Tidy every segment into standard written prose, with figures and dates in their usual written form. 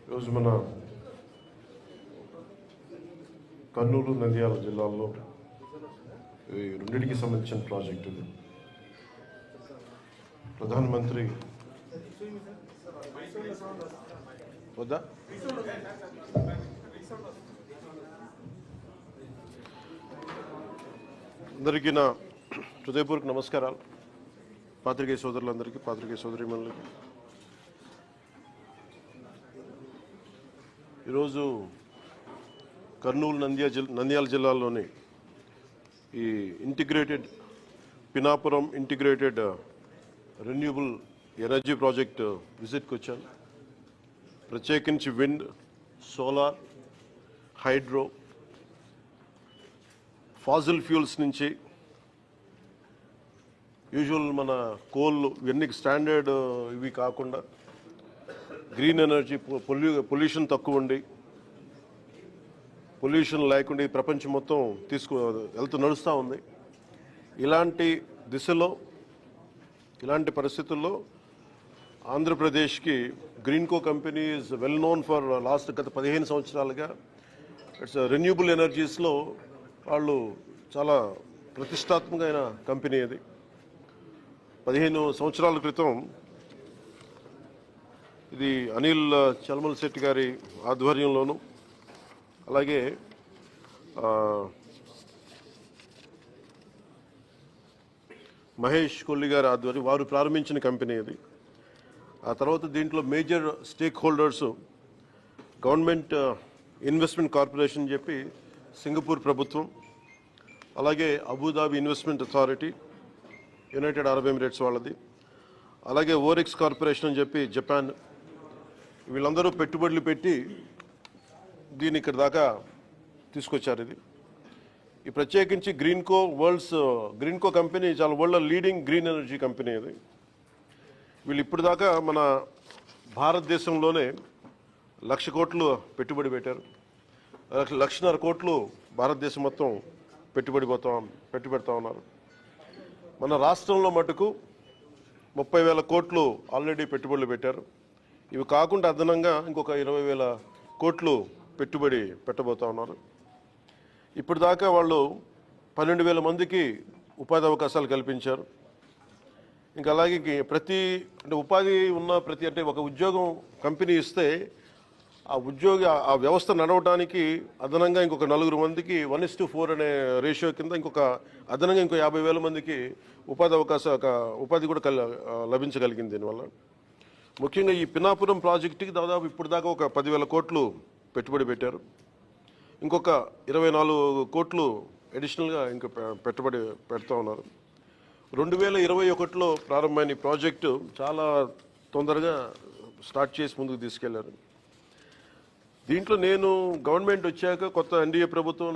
ఈరోజు మన కర్నూలు నంద్యాల జిల్లాల్లో ఈ రెండింటికి సంబంధించిన ప్రాజెక్టు ఇది. ప్రధానమంత్రి వద్దా అందరికీ నా హృదయపూర్వక నమస్కారాలు. పాత్రికేయ సోదరులందరికీ, పాత్రికేయ సోదరీమణులకి. ఈరోజు కర్నూలు నంద్యాల జిల్లాలోని ఈ integrated Pinapuram integrated renewable energy project విజిట్కి వచ్చాను. ప్రత్యేకించి wind, solar, hydro, fossil fuels నుంచి యూజువల్ మన కోల్ ఇవన్నీ స్టాండర్డ్ ఇవి కాకుండా గ్రీన్ ఎనర్జీ, పొల్యూషన్ తక్కువ ఉండి, పొల్యూషన్ లేకుండా ఈ ప్రపంచం మొత్తం నడుస్తూ ఉంది. ఇలాంటి దిశలో, ఇలాంటి పరిస్థితుల్లో ఆంధ్రప్రదేశ్కి Greenko company is well known for గత 15 సంవత్సరాలుగా ఇట్స్ రెన్యూబుల్ ఎనర్జీస్లో వాళ్ళు చాలా ప్రతిష్టాత్మకమైన కంపెనీ అది. 15 సంవత్సరాల క్రితం ఇది అనిల్ చల్మల్ శెట్టి గారి ఆధ్వర్యంలోనూ, అలాగే మహేష్ కొల్లి గారి ఆధ్వర్యం వారు ప్రారంభించిన కంపెనీ ఇది. ఆ తర్వాత దీంట్లో major stake holders government investment corporation చెప్పి సింగపూర్ ప్రభుత్వం, అలాగే Abu Dhabi investment authority United Arab Emirates వాళ్ళది, అలాగే ఓరెక్స్ కార్పొరేషన్ అని చెప్పి జపాన్, వీళ్ళందరూ పెట్టుబడులు పెట్టి దీన్ని ఇక్కడ దాకా తీసుకొచ్చారు. ఇది ఈ ప్రత్యేకించి గ్రీన్కో కంపెనీ చాలా world leading green energy company ఇది. వీళ్ళు ఇప్పుడు దాకా మన భారతదేశంలోనే 1,00,000 కోట్లు పెట్టుబడి పెట్టారు. 1,50,000 కోట్లు భారతదేశం మొత్తం పెట్టుబెడతా ఉన్నారు. మన రాష్ట్రంలో మటుకు 30,000 కోట్లు ఆల్రెడీ పెట్టుబడులు పెట్టారు. ఇవి కాకుండా అదనంగా ఇంకొక 20,000 కోట్లు పెట్టుబడి పెట్టబోతా ఉన్నారు. ఇప్పుడు దాకా వాళ్ళు 12,000 మందికి ఉపాధి అవకాశాలు కల్పించారు. ఇంకా అలాగే ఉపాధి ఉన్న అంటే ఒక ఉద్యోగం కంపెనీ ఇస్తే ఆ వ్యవస్థ నడవడానికి అదనంగా ఇంకొక 4 మందికి 1:4 అనే రేషియో కింద అదనంగా ఇంకో 50,000 మందికి ఉపాధి కూడా లభించగలిగింది. దీనివల్ల ముఖ్యంగా ఈ పినాపురం ప్రాజెక్టుకి దాదాపు ఇప్పుడు దాకా ఒక 10,000 కోట్లు పెట్టుబడి పెట్టారు. ఇంకొక 24 కోట్లు అడిషనల్గా ఇంకా పెట్టుబడి పెడతా ఉన్నారు. 2021లో ప్రారంభమైన ఈ ప్రాజెక్టు చాలా తొందరగా స్టార్ట్ చేసి ముందుకు తీసుకెళ్లారు. దీంట్లో నేను గవర్నమెంట్ వచ్చాక కొత్త ఎన్డీఏ ప్రభుత్వం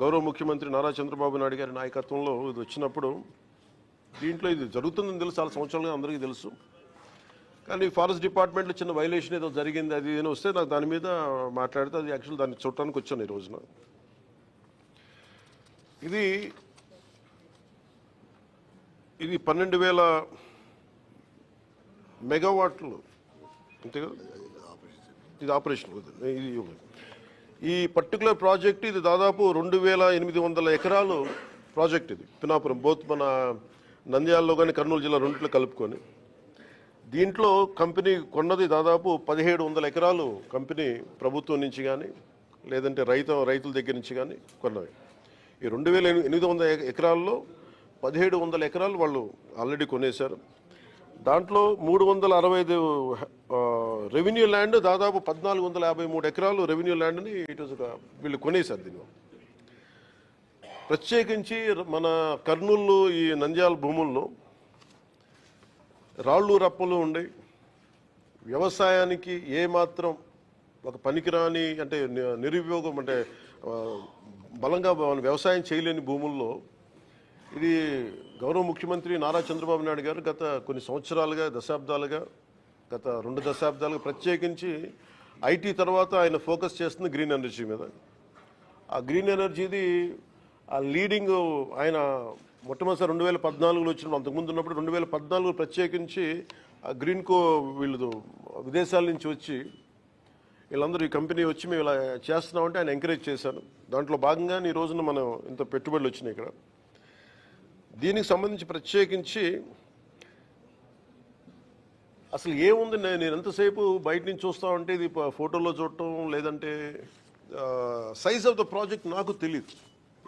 గౌరవ ముఖ్యమంత్రి నారా చంద్రబాబు నాయుడు గారి నాయకత్వంలో ఇది వచ్చినప్పుడు దీంట్లో ఇది జరుగుతుందని తెలుసు, చాలా సంవత్సరాలుగా అందరికీ తెలుసు. కానీ ఫారెస్ట్ డిపార్ట్మెంట్లో చిన్న వైలేషన్ ఏదో జరిగింది, అది ఏదో వస్తే నాకు దాని మీద మాట్లాడితే అది యాక్చువల్ దాన్ని చూడటానికి వచ్చాను ఈ రోజున. ఇది 12,000 మెగావాట్లు అంతే కదా. ఇది ఆపరేషన్. ఈ పర్టికులర్ ప్రాజెక్ట్ ఇది దాదాపు 2,800 ఎకరాలు ప్రాజెక్ట్. ఇది పినాపురం బోత్ మన నంద్యాలలో కానీ కర్నూలు జిల్లా రెండింటిలో కలుపుకొని. దీంట్లో కంపెనీ కొన్నది దాదాపు 1,700 ఎకరాలు కంపెనీ ప్రభుత్వం నుంచి కానీ లేదంటే రైతుల దగ్గర నుంచి కానీ కొన్నవి. ఈ 2,800 ఎకరాల్లో 1,700 ఎకరాలు వాళ్ళు ఆల్రెడీ కొనేశారు. దాంట్లో 365 రెవెన్యూ ల్యాండ్, దాదాపు 1,453 ఎకరాలు రెవెన్యూ ల్యాండ్ని వీళ్ళు కొనేశారు. దీనిలో ప్రత్యేకించి మన కర్నూలు ఈ నంద్యాల భూముల్లో రాళ్ళు రప్పలు ఉండి వ్యవసాయానికి ఏమాత్రం ఒక పనికిరాని అంటే నిరుపయోగం అంటే బలంగా వ్యవసాయం చేయలేని భూముల్లో ఇది గౌరవ ముఖ్యమంత్రి నారా చంద్రబాబు నాయుడు గారు గత కొన్ని సంవత్సరాలుగా గత 2 దశాబ్దాలుగా ప్రత్యేకించి ఐటీ తర్వాత ఆయన ఫోకస్ చేస్తుంది గ్రీన్ ఎనర్జీ మీద. ఆ గ్రీన్ ఎనర్జీది ఆ లీడింగ్ ఆయన మొట్టమొదటిసారి 2014లో వచ్చినప్పుడు, అంతకుముందు ఉన్నప్పుడు 2014 ప్రత్యేకించి గ్రీన్కో వీళ్ళు విదేశాల నుంచి వచ్చి వీళ్ళందరూ ఈ కంపెనీ వచ్చి మేము ఇలా చేస్తున్నామంటే ఆయన ఎంకరేజ్ చేశాను. దాంట్లో భాగంగానే ఈ రోజున మనం ఇంత పెట్టుబడులు వచ్చినాయి ఇక్కడ. దీనికి సంబంధించి ప్రత్యేకించి అసలు ఏముంది, నేను ఎంతసేపు బయట నుంచి చూస్తా ఉంటే ఇది ఫోటోలో చూడటం, లేదంటే సైజ్ ఆఫ్ ద ప్రాజెక్ట్ నాకు తెలియదు.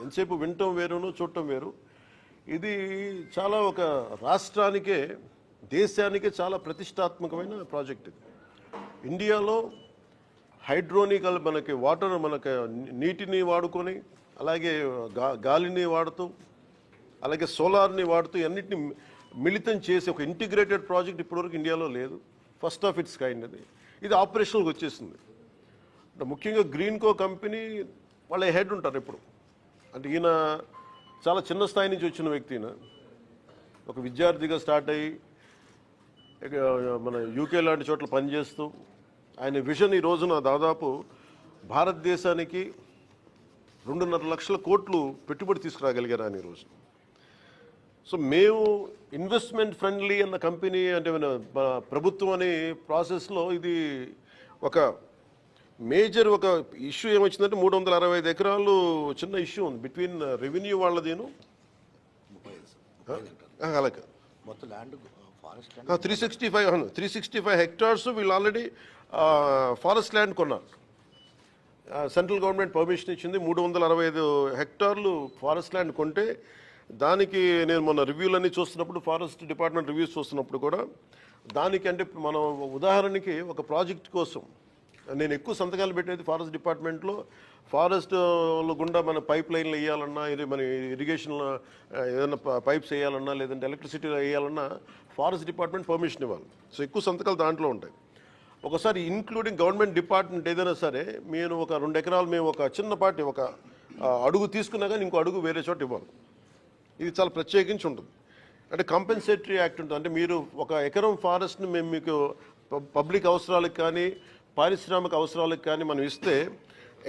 ఎంతసేపు వినటం వేరును, చూడటం వేరు. ఇది చాలా ఒక రాష్ట్రానికే, దేశానికే చాలా ప్రతిష్టాత్మకమైన ప్రాజెక్ట్ ఇది. ఇండియాలో హైడ్రోనికల్ మనకి వాటర్, మనకి నీటిని వాడుకొని, అలాగే గాలిని వాడుతూ, అలాగే సోలార్ని వాడుతూ అన్నిటిని మిళితం చేసి ఒక ఇంటిగ్రేటెడ్ ప్రాజెక్ట్ ఇప్పటివరకు ఇండియాలో లేదు. ఫస్ట్ ఆఫ్ ఇట్స్ కైండ్ అది. ఇది ఆపరేషనల్కి వచ్చేసింది. అంటే ముఖ్యంగా గ్రీన్కో కంపెనీ వాళ్ళ హెడ్ ఉంటారు ఎప్పుడు. అంటే ఈయన చాలా చిన్న స్థాయి నుంచి వచ్చిన వ్యక్తి. ఈయన ఒక విద్యార్థిగా స్టార్ట్ అయ్యి మన యూకే లాంటి చోట్ల పనిచేస్తూ ఆయన విజన్ ఈ రోజున దాదాపు భారతదేశానికి 2.5 లక్షల కోట్లు పెట్టుబడి తీసుకురాగలిగారు ఆయన ఈరోజు. సో మేము ఇన్వెస్ట్మెంట్ ఫ్రెండ్లీ అన్న కంపెనీ అంటే ప్రభుత్వం అనే ప్రాసెస్లో ఇది ఒక మేజర్ ఒక ఇష్యూ ఏమొచ్చిందంటే 365 ఎకరాలు చిన్న ఇష్యూ ఉంది బిట్వీన్ రెవెన్యూ వాళ్ళదేను అలాగే మొత్తం ల్యాండ్ ఫారెస్ట్ 365 హెక్టార్స్ వీళ్ళు ఆల్రెడీ ఫారెస్ట్ ల్యాండ్ కొన్నారు. సెంట్రల్ గవర్నమెంట్ పర్మిషన్ ఇచ్చింది. 365 హెక్టార్లు ఫారెస్ట్ ల్యాండ్ కొంటే దానికి నేను మొన్న రివ్యూలన్నీ చూస్తున్నప్పుడు, ఫారెస్ట్ డిపార్ట్మెంట్ రివ్యూస్ చూస్తున్నప్పుడు కూడా దానికి అంటే మనం ఉదాహరణకి ఒక ప్రాజెక్ట్ కోసం నేను ఎక్కువ సంతకాలు పెట్టేది ఫారెస్ట్ డిపార్ట్మెంట్లో. ఫారెస్ట్ గుండా మన పైప్ లైన్లు వేయాలన్నా, మన ఇరిగేషన్ ఏదైనా పైప్స్ వేయాలన్నా, లేదంటే ఎలక్ట్రిసిటీ వేయాలన్నా ఫారెస్ట్ డిపార్ట్మెంట్ పర్మిషన్ ఇవ్వాలి. సో ఎక్కువ సంతకాలు దాంట్లో ఉంటాయి. ఒకసారి ఇంక్లూడింగ్ గవర్నమెంట్ డిపార్ట్మెంట్ ఏదైనా సరే నేను ఒక 2 ఎకరాలు మేము ఒక చిన్నపాటి ఒక అడుగు తీసుకున్నా కానీ ఇంకో అడుగు వేరే చోట ఇవ్వాలి. ఇది చాలా ప్రత్యేకించి ఉంటుంది. అంటే కంపెన్సేటరీ యాక్ట్ ఉంటుంది. అంటే మీరు ఒక ఎకరం ఫారెస్ట్ని మేము మీకు పబ్లిక్ అవసరాలకు కానీ పారిశ్రామిక అవసరాలకు కానీ మనం ఇస్తే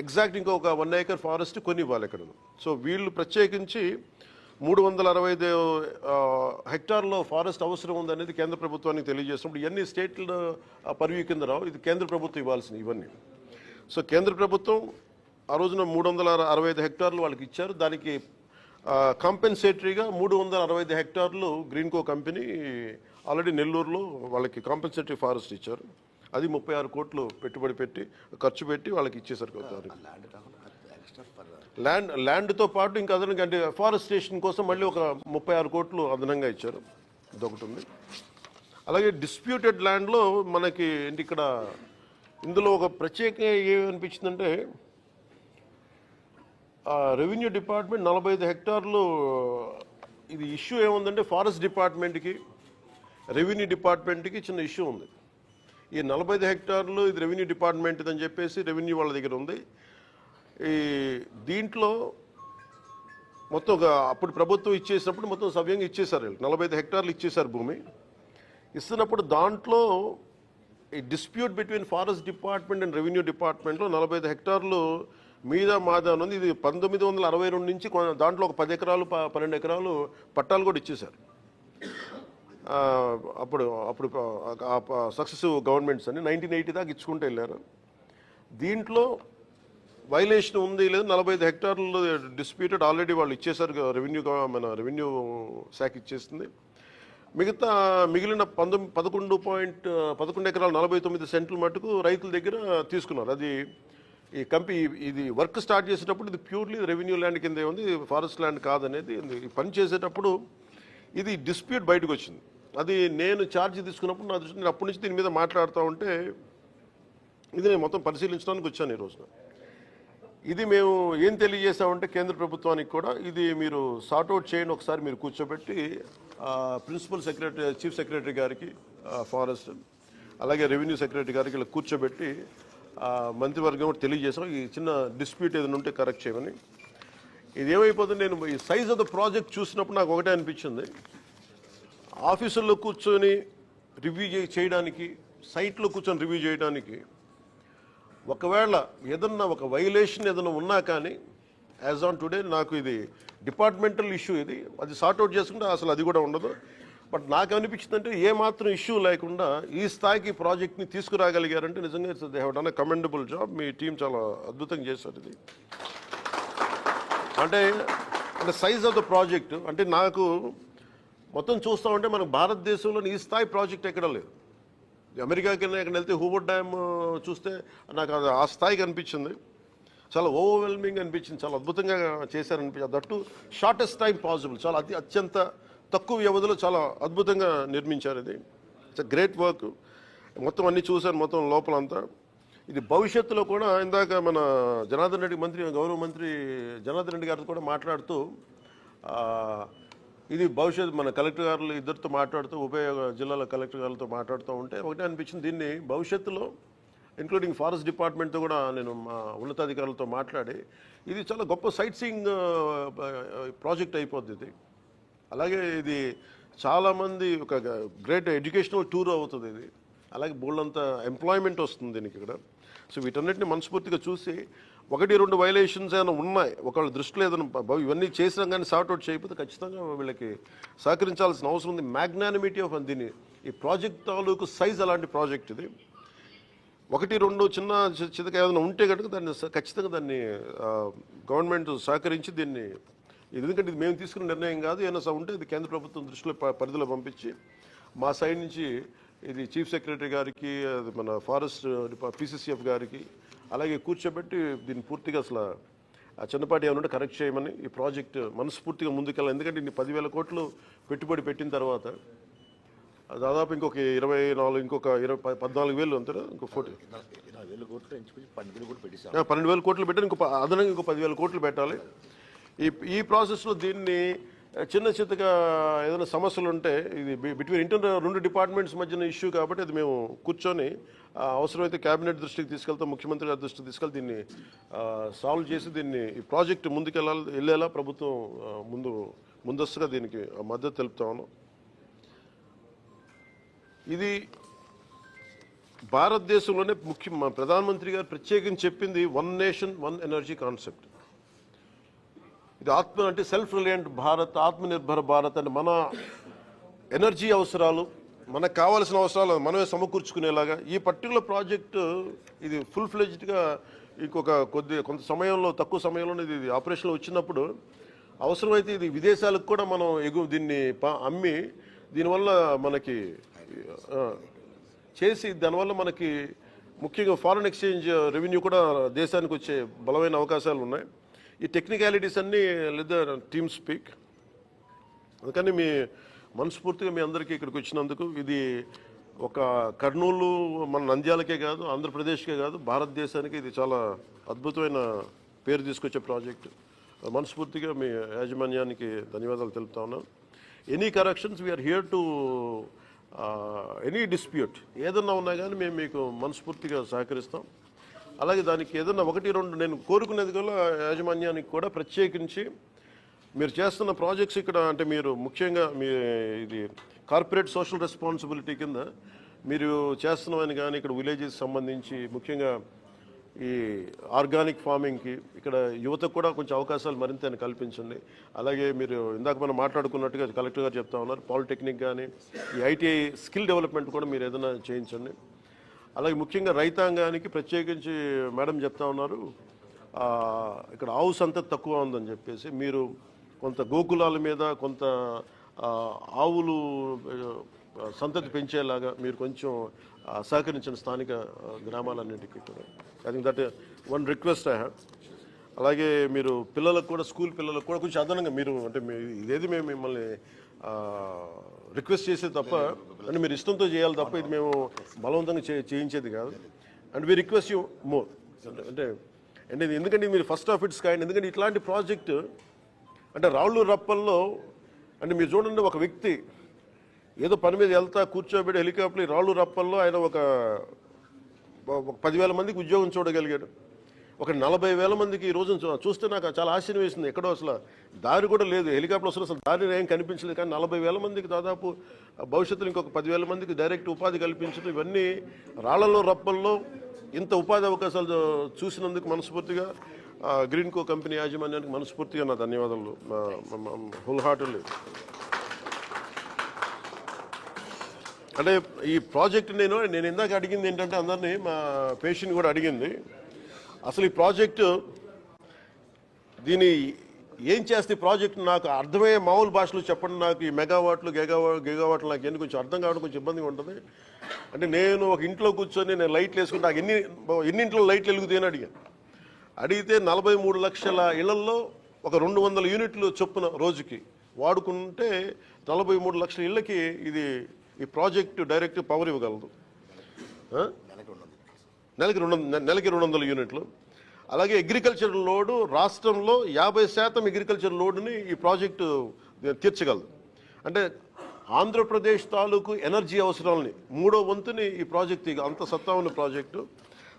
ఎగ్జాక్ట్ ఇంకొక 1 ఏకర్ ఫారెస్ట్ కొని ఇవ్వాలి ఇక్కడ. సో వీళ్ళు ప్రత్యేకించి 365 హెక్టార్లో ఫారెస్ట్ అవసరం ఉందనేది కేంద్ర ప్రభుత్వానికి తెలియజేసినప్పుడు ఇవన్నీ స్టేట్ల పర్వ్యూ కింద రావు, ఇది కేంద్ర ప్రభుత్వం ఇవ్వాల్సినవి ఇవన్నీ. సో కేంద్ర ప్రభుత్వం ఆ రోజున 365 హెక్టార్లు వాళ్ళకి ఇచ్చారు. దానికి కాంపెన్సేటరీగా 365 హెక్టార్లు గ్రీన్కో కంపెనీ ఆల్రెడీ నెల్లూరులో వాళ్ళకి కాంపెన్సేటరీ ఫారెస్ట్ ఇచ్చారు. అది 36 కోట్లు పెట్టుబడి పెట్టి ఖర్చు పెట్టి వాళ్ళకి ఇచ్చేసారు. ల్యాండ్తో పాటు ఇంకా అదనంగా అంటే ఫారెస్టేషన్ కోసం మళ్ళీ ఒక 36 కోట్లు అదనంగా ఇచ్చారు. ఇదొకటి ఉంది. అలాగే డిస్ప్యూటెడ్ ల్యాండ్లో మనకి ఏంటి ఇక్కడ ఇందులో ఒక ప్రత్యేకంగా ఏమనిపించిందంటే రెవెన్యూ డిపార్ట్మెంట్ 45 హెక్టార్లు ఇది ఇష్యూ ఏముందంటే ఫారెస్ట్ డిపార్ట్మెంట్కి రెవెన్యూ డిపార్ట్మెంట్కి చిన్న ఇష్యూ ఉంది. ఈ 45 హెక్టార్లు ఇది రెవెన్యూ డిపార్ట్మెంట్ అని చెప్పేసి రెవెన్యూ వాళ్ళ దగ్గర ఉంది. ఈ దీంట్లో మొత్తం అప్పుడు ప్రభుత్వం ఇచ్చేసినప్పుడు మొత్తం సవ్యంగా ఇచ్చేశారు. 45 హెక్టార్లు ఇచ్చేశారు భూమి. ఇస్తున్నప్పుడు దాంట్లో ఈ dispute between forest department and revenue డిపార్ట్మెంట్లో 45 హెక్టార్లు మీద మాదా ఉంది. ఇది 1962 నుంచి దాంట్లో ఒక 10 ఎకరాలు 12 ఎకరాలు పట్టాలు కూడా ఇచ్చేశారు. అప్పుడు సక్సెసివ్ గవర్నమెంట్స్ అని 1980 దాకా ఇచ్చుకుంటూ వెళ్ళారు. దీంట్లో వైలేషన్ ఉంది లేదు 45 హెక్టార్లు డిస్ప్యూటెడ్ ఆల్రెడీ వాళ్ళు ఇచ్చేశారు. మన రెవెన్యూ శాఖ ఇచ్చేస్తుంది. మిగిలిన 11 ఎకరాలు 49 సెంట్లు మటుకు రైతుల దగ్గర తీసుకున్నారు. అది ఈ ఇది వర్క్ స్టార్ట్ చేసేటప్పుడు ఇది ప్యూర్లీ రెవెన్యూ ల్యాండ్ కిందే ఉంది, ఫారెస్ట్ ల్యాండ్ కాదనేది. ఈ పని చేసేటప్పుడు ఇది డిస్ప్యూట్ బయటకు వచ్చింది. అది నేను ఛార్జ్ తీసుకున్నప్పుడు నా దృష్టి నేను అప్పటి నుంచి దీని మీద మాట్లాడుతూ ఉంటే ఇది నేను మొత్తం పరిశీలించడానికి వచ్చాను ఈ రోజున. ఇది మేము ఏం తెలియజేసామంటే కేంద్ర ప్రభుత్వానికి కూడా ఇది మీరు సార్ట్అవుట్ చేయండి, ఒకసారి మీరు కూర్చోబెట్టి ప్రిన్సిపల్ సెక్రటరీ, చీఫ్ సెక్రటరీ గారికి ఫారెస్ట్, అలాగే రెవెన్యూ సెక్రటరీ గారికి ఇలా కూర్చోబెట్టి మంత్రివర్గం కూడా తెలియజేసాం ఈ చిన్న డిస్ప్యూట్ ఏదైనా ఉంటే కరెక్ట్ చేయమని. ఇది ఏమైపోతుంది, నేను ఈ సైజ్ ఆఫ్ ద ప్రాజెక్ట్ చూసినప్పుడు నాకు ఒకటే అనిపించింది, ఆఫీసుల్లో కూర్చొని రివ్యూ చేయడానికి, సైట్లో కూర్చొని రివ్యూ చేయడానికి ఒకవేళ ఏదన్నా ఒక వైలేషన్ ఏదైనా ఉన్నా కానీ యాజ్ ఆన్ టుడే నాకు ఇది డిపార్ట్మెంటల్ ఇష్యూ, ఇది అది సార్ట్అవుట్ చేసుకుంటే అసలు అది కూడా ఉండదు. బట్ నాకు అనిపించిందంటే ఏమాత్రం ఇష్యూ లేకుండా ఈ స్థాయికి ప్రాజెక్ట్ని తీసుకురాగలిగారంటే నిజంగా they have done a commendable job. Me team చాలా అద్భుతంగా చేశారు ఇది. అంటే సైజ్ ఆఫ్ ద ప్రాజెక్ట్ అంటే నాకు మొత్తం చూస్తూ ఉంటే మనకు భారతదేశంలో ఈ స్థాయి ప్రాజెక్ట్ ఎక్కడ లేదు. అమెరికాకి ఎక్కడ వెళ్తే హూవర్డ్ డ్యామ్ చూస్తే నాకు అది ఆ స్థాయికి అనిపించింది. చాలా ఓవర్వెల్మింగ్ అనిపించింది, చాలా అద్భుతంగా చేశారనిపించింది. దట్టు షార్టెస్ట్ టైం పాసిబుల్, చాలా అత్యంత తక్కువ వ్యవధిలో చాలా అద్భుతంగా నిర్మించారు. ఇది ఇట్స్ అ గ్రేట్ వర్క్. మొత్తం అన్నీ చూశాను, మొత్తం లోపలంతా. ఇది భవిష్యత్తులో కూడా ఇందాక మన జనార్దన్ రెడ్డి గౌరవ మంత్రి జనార్దన్ రెడ్డి గారితో కూడా మాట్లాడుతూ ఇది భవిష్యత్తు మన కలెక్టర్ గారులు ఇద్దరితో మాట్లాడుతూ ఉభయ జిల్లాల కలెక్టర్ గారులతో మాట్లాడుతూ ఉంటే ఒకటే అనిపించింది, దీన్ని భవిష్యత్తులో ఇంక్లూడింగ్ ఫారెస్ట్ డిపార్ట్మెంట్తో కూడా నేను మా ఉన్నతాధికారులతో మాట్లాడి ఇది చాలా గొప్ప సైట్ సీయింగ్ ప్రాజెక్ట్ అయిపోద్ది ఇది. అలాగే ఇది చాలామంది ఒక గ్రేట్ ఎడ్యుకేషనల్ టూర్ అవుతుంది ఇది. అలాగే బోల్డంత ఎంప్లాయ్మెంట్ వస్తుంది దీనికి ఇక్కడ. సో వీటన్నిటిని మనస్ఫూర్తిగా చూసి 1-2 వైలేషన్స్ ఏమైనా ఉన్నాయి ఒకళ్ళ దృష్టిలో ఏదైనా ఇవన్నీ చేసినా కానీ సార్ట్అవుట్ చేయకపోతే ఖచ్చితంగా వీళ్ళకి సహకరించాల్సిన అవసరం ఉంది. మ్యాగ్నానిమిటీ ఆఫ్ దీన్ని ఈ ప్రాజెక్ట్ తాలూకు సైజ్ అలాంటి ప్రాజెక్ట్ ఇది. 1-2 చిన్న చితక ఏదైనా ఉంటే కనుక దాన్ని ఖచ్చితంగా దాన్ని గవర్నమెంట్ సహకరించి దీన్ని ఎందుకంటే ఇది మేము తీసుకున్న నిర్ణయం కాదు, ఏమైనా ఉంటే ఇది కేంద్ర ప్రభుత్వం దృష్టిలో పరిధిలో పంపించి మా సైడ్ నుంచి ఇది చీఫ్ సెక్రటరీ గారికి మన ఫారెస్ట్ PCCF గారికి అలాగే కూర్చోబెట్టి దీన్ని పూర్తిగా అసలు ఆ చిన్నపాటి ఏమన్నా కరెక్ట్ చేయమని ఈ ప్రాజెక్ట్ మనస్ఫూర్తిగా ముందుకెళ్ళాలి. ఎందుకంటే ఇన్ని 10,000 కోట్లు పెట్టుబడి పెట్టిన తర్వాత దాదాపు ఇంకొక 24 ఇంకొక 14,000 అంతేనా ఇంకో 20,000 కోట్లు ఎంచుకుని 12,000 కోట్లు పెట్టేశారు. 12,000 కోట్లు పెట్టారు, ఇంకో అదనంగా ఇంకో 10,000 కోట్లు పెట్టాలి. ఈ ప్రాసెస్లో దీన్ని చిన్న చిత్తగా ఏదైనా సమస్యలు ఉంటే ఇది బిట్వీన్ 2 డిపార్ట్మెంట్స్ మధ్యన ఇష్యూ కాబట్టి అది మేము కూర్చొని అవసరమైతే కేబినెట్ దృష్టికి తీసుకెళ్తాం, ముఖ్యమంత్రి గారి దృష్టికి తీసుకెళ్తే దీన్ని సాల్వ్ చేసి దీన్ని ఈ ప్రాజెక్ట్ వెళ్ళేలా ప్రభుత్వం ముందస్తుగా దీనికి మద్దతు తెలుపుతాను. ఇది భారతదేశంలోనే ప్రధానమంత్రి గారు ప్రత్యేకించి చెప్పింది 1 నేషన్ 1 ఎనర్జీ కాన్సెప్ట్. ఇది అంటే సెల్ఫ్ రిలయంట్ భారత్, ఆత్మనిర్భర భారత్ అంటే మన ఎనర్జీ అవసరాలు మనకు కావాల్సిన అవసరాలు మనమే సమకూర్చుకునేలాగా ఈ పర్టికులర్ ప్రాజెక్టు ఇది ఫుల్ ఫ్లెడ్జ్డ్గా కొంత సమయంలో తక్కువ సమయంలోనే ఇది ఆపరేషన్లో వచ్చినప్పుడు అవసరమైతే ఇది విదేశాలకు కూడా మనం దీన్ని అమ్మి దీనివల్ల మనకి చేసి దానివల్ల మనకి ముఖ్యంగా ఫారెన్ ఎక్స్చేంజ్ రెవెన్యూ కూడా దేశానికి వచ్చే బలమైన అవకాశాలు ఉన్నాయి. ఈ టెక్నికాలిటీస్ అన్నీ లేదా టీమ్ స్పీక్. అందుకని మీ మనస్ఫూర్తిగా మీ అందరికీ ఇక్కడికి వచ్చినందుకు ఇది ఒక కర్నూలు మన నంద్యాలకే కాదు, ఆంధ్రప్రదేశ్కే కాదు, భారతదేశానికి ఇది చాలా అద్భుతమైన పేరు తీసుకొచ్చే ప్రాజెక్టు. మనస్ఫూర్తిగా మీ యాజమాన్యానికి ధన్యవాదాలు తెలుపుతా ఉన్నాను. Any corrections we are here to any dispute ఏదన్నా ఉన్నా కానీ మేము మీకు మనస్ఫూర్తిగా సహకరిస్తాం. అలాగే దానికి ఏదన్నా 1-2 నేను కోరుకునేది కూడా యాజమాన్యానికి కూడా ప్రత్యేకించి మీరు చేస్తున్న ప్రాజెక్ట్స్ ఇక్కడ అంటే మీరు ముఖ్యంగా ఇది కార్పొరేట్ సోషల్ రెస్పాన్సిబిలిటీ కింద మీరు చేస్తున్నవని కానీ ఇక్కడ విలేజెస్ సంబంధించి ముఖ్యంగా ఈ ఆర్గానిక్ ఫార్మింగ్కి ఇక్కడ యువతకు కూడా కొంచెం అవకాశాలు మరింత కల్పించండి. అలాగే మీరు ఇందాక మనం మాట్లాడుకున్నట్టుగా కలెక్టర్ గారు చెప్తా ఉన్నారు, పాలిటెక్నిక్ కానీ ఈ ITI స్కిల్ డెవలప్మెంట్ కూడా మీరు ఏదైనా చేయించండి. అలాగే ముఖ్యంగా రైతాంగానికి ప్రత్యేకించి మేడం చెప్తా ఉన్నారు ఇక్కడ ఆవు సంతతి తక్కువ ఉందని చెప్పేసి మీరు కొంత గోకులాల మీద కొంత ఆవులు సంతతి పెంచేలాగా మీరు కొంచెం సహకరించిన స్థానిక గ్రామాలన్నింటికి కూడా. I think that one request I have. అలాగే మీరు పిల్లలకు కూడా స్కూల్ పిల్లలకు కూడా కొంచెం అదనంగా మీరు అంటే ఇదేది మేము మిమ్మల్ని రిక్వెస్ట్ చేసేది తప్ప అంటే మీరు ఇష్టంతో చేయాలి తప్ప ఇది మేము బలవంతంగా చేయించేది కాదు. And we request you more అంటే ఎందుకంటే మీరు ఫస్ట్ ఆఫ్ ఇట్స్ కైండ్. ఎందుకంటే ఇట్లాంటి ప్రాజెక్టు అంటే రాళ్ళు రప్పల్లో అంటే మీరు చూడండి ఒక వ్యక్తి ఏదో పని మీద వెళ్తా కూర్చోబెట్టి హెలికాప్టర్ రాళ్ళు రప్పల్లో ఆయన ఒక 10,000 మందికి ఉద్యోగం చూడగలిగాడు. ఒక 40,000 మందికి ఈ రోజు చూస్తే నాకు చాలా ఆశ్చర్యం వేసింది. ఎక్కడో అసలు దారి కూడా లేదు, హెలికాప్టర్ అసలు దారి ఏం కనిపించలేదు. కానీ 40,000 మందికి దాదాపు భవిష్యత్తులో ఇంకొక 10,000 మందికి డైరెక్ట్ ఉపాధి కల్పించడం, ఇవన్నీ రాళ్లలో రప్పల్లో ఇంత ఉపాధి అవకాశాలు చూసినందుకు మనస్ఫూర్తిగా గ్రీన్కో కంపెనీ యాజమాన్యానికి మనస్ఫూర్తిగా నా ధన్యవాదాలు హోల్ హార్టెడ్లీ. అంటే ఈ ప్రాజెక్ట్ నేను ఇందాక అడిగింది ఏంటంటే అందరినీ మా పేషెంట్ కూడా అడిగింది అసలు ఈ ప్రాజెక్టు దీని ఏం చేస్తే ప్రాజెక్ట్ నాకు అర్థమయ్యే మామూలు భాషలో చెప్పండి, నాకు ఈ మెగావాట్లు గిగావాట్లు నాకు ఎన్ని కొంచెం అర్థం కావడం కొంచెం ఇబ్బందిగా ఉంటుంది. అంటే నేను ఒక ఇంట్లో కూర్చొని నేను లైట్లు వేసుకుంటే నాకు ఎన్ని ఇంట్లో లైట్లు వెలుగుతాయని అడిగితే 43 లక్షల ఇళ్లలో ఒక 200 యూనిట్లు చొప్పున రోజుకి వాడుకుంటే 43 లక్షల ఇళ్ళకి ఈ ప్రాజెక్టు డైరెక్ట్ పవర్ ఇవ్వగలదు. నెలకి 200 యూనిట్లు. అలాగే అగ్రికల్చర్ లోడు రాష్ట్రంలో 50% అగ్రికల్చర్ లోడుని ఈ ప్రాజెక్టు తీర్చగలదు. అంటే ఆంధ్రప్రదేశ్ తాలూకు ఎనర్జీ అవసరాలని 3వ వంతుని ఈ ప్రాజెక్టు అంత సత్తా ఉన్న ప్రాజెక్టు.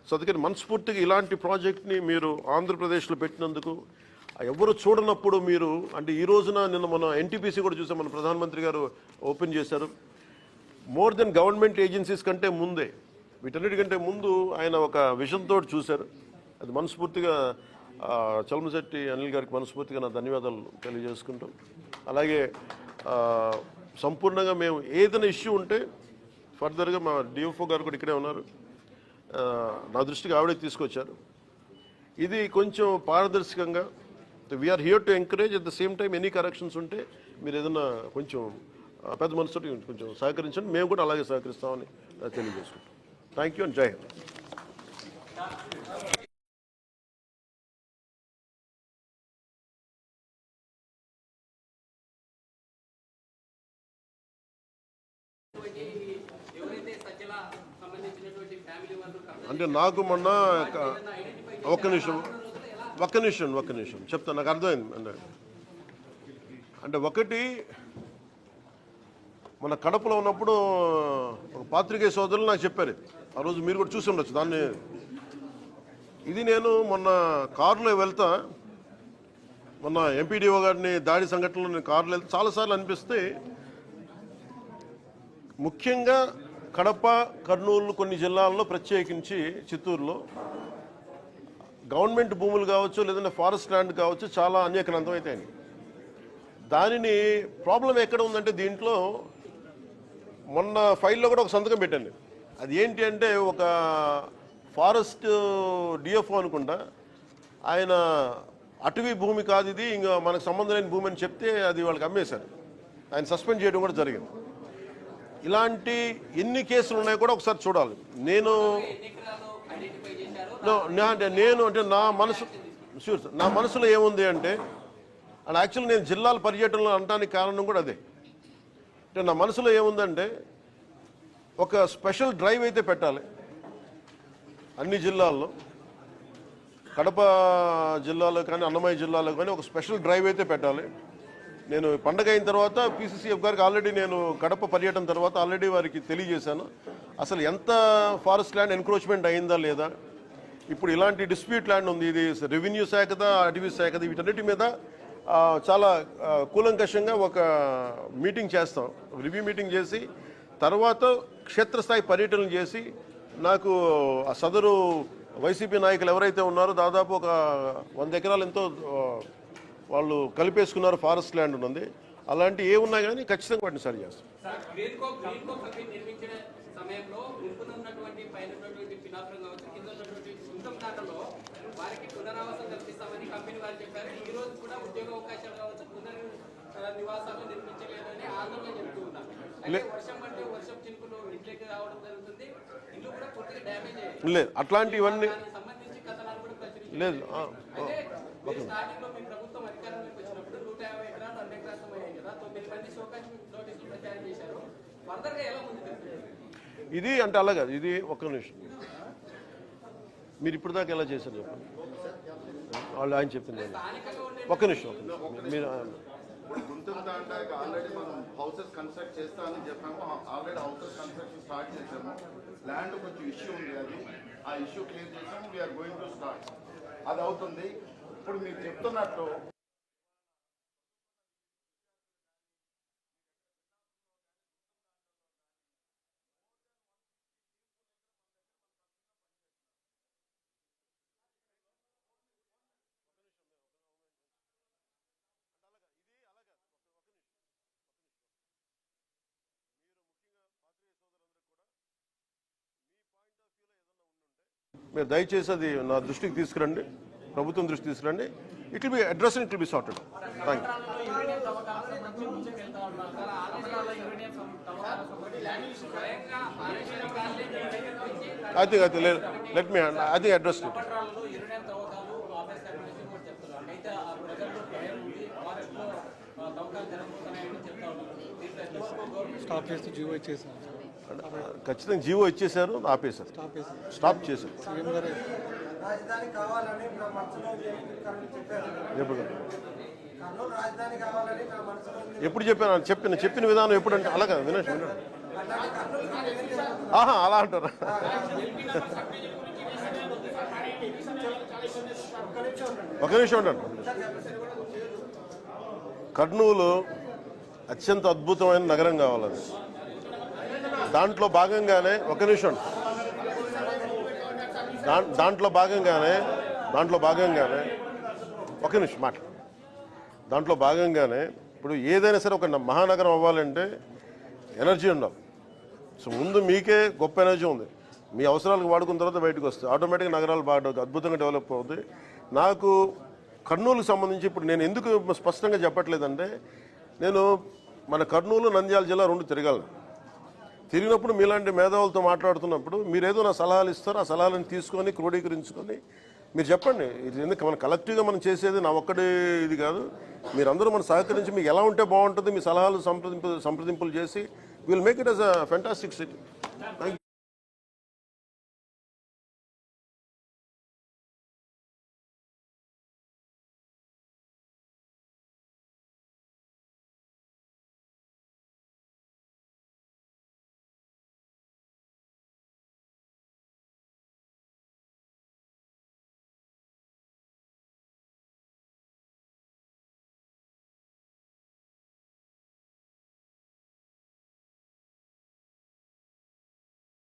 సో అందుకని మనస్ఫూర్తిగా ఇలాంటి ప్రాజెక్ట్ని మీరు ఆంధ్రప్రదేశ్లో పెట్టినందుకు ఎవరు చూడనప్పుడు మీరు అంటే ఈ రోజున నిన్న మన ఎన్టీపీసీ కూడా చూసాం, మన ప్రధానమంత్రి గారు ఓపెన్ చేశారు. మోర్ దెన్ గవర్నమెంట్ ఏజెన్సీస్ కంటే ముందే వీటన్నిటికంటే ముందు ఆయన ఒక విజన్ తోటి చూశారు. అది మనస్ఫూర్తిగా చలమశెట్టి అనిల్ గారికి మనస్ఫూర్తిగా నా ధన్యవాదాలు తెలియజేసుకుంటాం. అలాగే సంపూర్ణంగా మేము ఏదైనా ఇష్యూ ఉంటే ఫర్దర్గా మా డిఎఫ్ఓ గారు కూడా ఇక్కడే ఉన్నారు, నా దృష్టికి ఆవిడే తీసుకొచ్చారు. ఇది కొంచెం పారదర్శకంగా we are here to encourage at the same time any corrections ఉంటే మీరు ఏదైనా కొంచెం పెద్ద మనసుతో కొంచెం సహకరించండి, మేము కూడా అలాగే సహకరిస్తామని తెలియజేసుకుంటాం. థ్యాంక్ యూ అండ్ జై హింద్. అంటే నాకు మొన్న ఒక్క నిమిషం చెప్తాను, నాకు అర్థమైంది. అంటే ఒకటి మన కడపలో ఉన్నప్పుడు ఒక పాత్రికేయ సోదరులు నాకు చెప్పారు, ఆ రోజు మీరు కూడా చూసి ఉండొచ్చు దాన్ని. ఇది నేను మొన్న కారులో వెళ్తా, మొన్న ఎంపీడీఓ గారిని దాడి సంఘటనలో నేను కారులో వెళ్తే చాలాసార్లు అనిపిస్తే ముఖ్యంగా కడప, కర్నూలు కొన్ని జిల్లాల్లో ప్రత్యేకించి చిత్తూరులో గవర్నమెంట్ భూములు కావచ్చు లేదంటే ఫారెస్ట్ ల్యాండ్ కావచ్చు చాలా అన్యాక్రాంతం అవుతాయి. దానిని ప్రాబ్లం ఎక్కడ ఉందంటే దీంట్లో మొన్న ఫైల్లో కూడా ఒక సంతకం పెట్టండి. అది ఏంటి అంటే ఒక ఫారెస్ట్ డిఎఫ్ఓ అనుకుంటా ఆయన అటవీ భూమి కాదు ఇది, ఇంకా మనకు సంబంధం లేని భూమి అని చెప్తే అది వాళ్ళకి అమ్మేశారు. ఆయన సస్పెండ్ చేయడం కూడా జరిగింది. ఇలాంటి ఎన్ని కేసులు ఉన్నాయో కూడా ఒకసారి చూడాలి. నేను అంటే నా మనసులో ఏముంది అంటే అండ్ యాక్చువల్లీ నేను జిల్లాల పర్యటనలో అనడానికి కారణం కూడా అదే. అంటే నా మనసులో ఏముందంటే ఒక స్పెషల్ డ్రైవ్ అయితే పెట్టాలి అన్ని జిల్లాల్లో, కడప జిల్లాలో కానీ అన్నమయ్య జిల్లాలో కానీ ఒక స్పెషల్ డ్రైవ్ అయితే పెట్టాలి. నేను పండగ అయిన తర్వాత పీసీసీఎఫ్ గారికి ఆల్రెడీ నేను కడప పర్యటన తర్వాత ఆల్రెడీ వారికి తెలియజేశాను అసలు ఎంత ఫారెస్ట్ ల్యాండ్ ఎన్క్రోచ్మెంట్ అయిందా లేదా. ఇప్పుడు ఇలాంటి డిస్ప్యూట్ ల్యాండ్ ఉంది, ఇది రెవెన్యూ శాఖదా అటవీ శాఖదా, వీటన్నిటి మీద చాలా కూలంకషంగా ఒక మీటింగ్ చేస్తాం, రివ్యూ మీటింగ్ చేసి తర్వాత క్షేత్రస్థాయి పర్యటనలు చేసి నాకు ఆ సదరు వైసీపీ నాయకులు ఎవరైతే ఉన్నారో దాదాపు ఒక 100 ఎకరాలు ఎంతో వాళ్ళు కలిపేసుకున్నారు, ఫారెస్ట్ ల్యాండ్ ఉంది. అలాంటి ఏ ఉన్నా కానీ ఖచ్చితంగా వాటిని సరి చేస్తాం. లేదు అట్లాంటివన్నీ లేదు. ఇది అంటే అలాగా ఇది ఒక్క నిమిషం, మీరు ఇప్పుడు దాకా ఎలా చేశారు చెప్పండి, వాళ్ళు ఆయన చెప్తున్నారు. ఒక్క నిమిషం మీరు ఆల్రెడీ మనం హౌసెస్ కన్స్ట్రక్ట్ చేస్తామని చెప్పాము, ఆల్రెడీ హౌసెస్ కన్స్ట్రక్షన్ స్టార్ట్ చేసాము. ల్యాండ్ కొంచెం ఇష్యూ ఉంది, అది ఆ ఇష్యూ క్లియర్ చేసాము. వీఆర్ గోయింగ్ టు స్టార్ట్, అది అవుతుంది. ఇప్పుడు మీరు చెప్తున్నట్టు మీరు దయచేసి అది నా దృష్టికి తీసుకురండి, ప్రభుత్వం దృష్టికి తీసుకురండి. It will be address, it will be sorted. Thank you. I think let me address it. Stop చేస్తూ జీవో ఇచ్చేసాం. ఖచ్చితంగా జీవో ఇచ్చేశారు, ఆపేశారు, స్టాప్ చేశారు. సీఎం గారు రాజధాని కావాలని నా మనసులో చెప్పారు. ఎప్పుడు కర్నూలు రాజధాని కావాలని నా మనసులో ఎప్పుడు చెప్పాను? చెప్పిన విధానం ఎప్పుడంటే అలాగా వినేష్ ఆహా అలా అంటారా? ఒక నిమిషం ఉండండి. కర్నూలు అత్యంత అద్భుతమైన నగరం కావాలని, దాంట్లో భాగంగానే ఒక నిమిషం దాంట్లో భాగంగానే ఒక నిమిషం మాట దాంట్లో భాగంగానే ఇప్పుడు ఏదైనా సరే ఒక మహానగరం అవ్వాలంటే ఎనర్జీ ఉండాలి. సో ముందు మీకే గొప్ప ఎనర్జీ ఉంది, మీ అవసరాలకు వాడుకున్న తర్వాత బయటకు వస్తాయి, ఆటోమేటిక్గా నగరాలు బాగా అద్భుతంగా డెవలప్ అవుతాయి. నాకు కర్నూలుకు సంబంధించి ఇప్పుడు నేను ఎందుకు స్పష్టంగా చెప్పట్లేదంటే, నేను మన కర్నూలు నంద్యాల జిల్లా రెండు తిరిగినప్పుడు మీలాంటి మేధావులతో మాట్లాడుతున్నప్పుడు మీరేదో నా సలహాలు ఇస్తారు, ఆ సలహాలను తీసుకొని క్రోడీకరించుకొని మీరు చెప్పండి. ఇది ఎందుకు మన కలెక్టివ్గా మనం చేసేది నా ఒక్కడే ఇది కాదు, మీరందరూ మనం సహకరించి మీకు ఎలా ఉంటే బాగుంటుంది, మీ సలహాలు సంప్రదింపులు చేసి will make it as a fantastic city. Thank you.